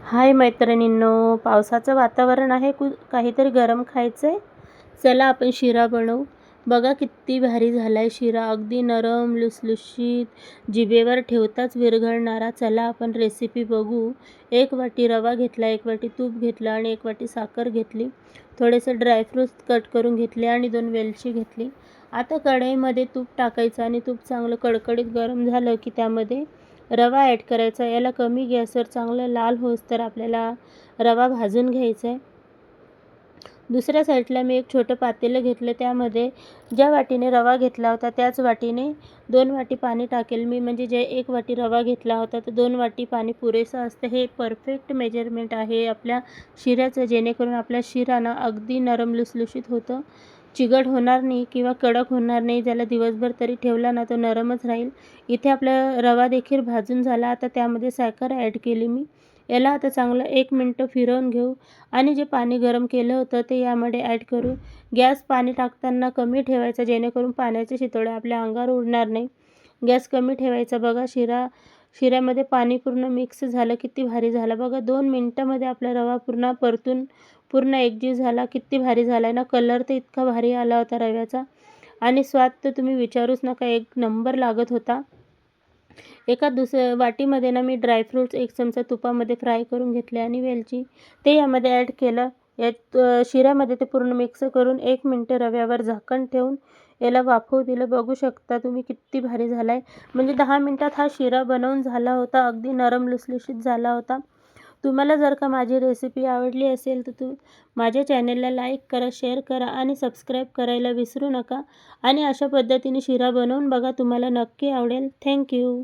हाय मैत्रिणींनो, पावसाचं वातावरण आहे, काहीतरी गरम खायचं आहे. चला आपण शिरा बनवू. बघा किती भारी झाला आहे शिरा, अगदी नरम लुसलुशीत, जिभेवर ठेवताच विरघळणारा. चला आपण रेसिपी बघू. 1 वाटी रवा घेतला, 1 वाटी तूप घेतलं आणि 1 वाटी साखर घेतली. थोडेसे ड्रायफ्रूट्स कट करून घेतले आणि 2 वेलची घेतली. आता कढईमध्ये तूप टाकायचं आणि तूप चांगलं कडकडीत गरम झालं की त्यामध्ये रवा ॲड करायचा. याला कमी गॅसवर चांगलं लाल होईस्तोवर आपल्याला रवा भाजून घ्यायचा आहे. दुसऱ्या साईडला मी एक छोटं पातेलं घेतलं. त्यामध्ये ज्या वाटीने रवा घेतला होता त्याच वाटीने 2 वाटी पाणी टाकेल मी. म्हणजे जे 1 वाटी रवा घेतला होता तर 2 वाटी पाणी पुरेसं असतं. हे परफेक्ट मेजरमेंट आहे आपल्या शिऱ्याचं, जेणेकरून आपला शिरा ना अगदी नरम लुसलुशीत होतं. चिकट होणार नाही किंवा कडक होणार नाही. ज्याला दिवसभर तरी ठेवला ना तो नरमच राहील. इथे आपला रवा देखील भाजून झाला. आता त्यामध्ये साखर ॲड केली मी. याला आता चांगलं 1 मिनिट फिरवून घेऊ आणि जे पाणी गरम केलं होतं ते यामध्ये ॲड करू. गॅस पाणी टाकताना कमी ठेवायचा, जेणेकरून पाण्याचे शितोडे आपल्या अंगावर उडणार नाही. गॅस कमी ठेवायचा. बघा शिऱ्यामध्ये पाणी पूर्ण मिक्स झालं. किती भारी झाला बघा. 2 मिनिटामध्ये आपला रवा पूर्ण एकजीव झाला. किती भारी झाला आहे ना. कलर तर इतका भारी आला होता रव्याचा आणि स्वाद तर तुम्ही विचारूच नका, 1 नंबर लागत होता. एका वाटीमध्ये ना मी ड्रायफ्रूट्स 1 चमचा तुपामध्ये फ्राय करून घेतले आणि वेलची ते यामध्ये ॲड केलं. यात शिऱ्यामध्ये ते पूर्ण मिक्स करून 1 मिनिट रव्यावर झाकण ठेवून याला वाफवू दिलं. बघू शकता तुम्ही किती भारी झाला आहे. म्हणजे 10 मिनिटात हा शिरा बनवून झाला होता. अगदी नरम लुसलुशीत झाला होता. तुम्हाला जर का माझी रेसिपी आवडली असेल तर माझ्या चॅनलला लाईक करा, शेअर करा आणि सबस्क्राईब करायला विसरू नका. आणि अशा पद्धतीने शिरा बनवून बघा, तुम्हाला नक्की आवडेल. थँक्यू.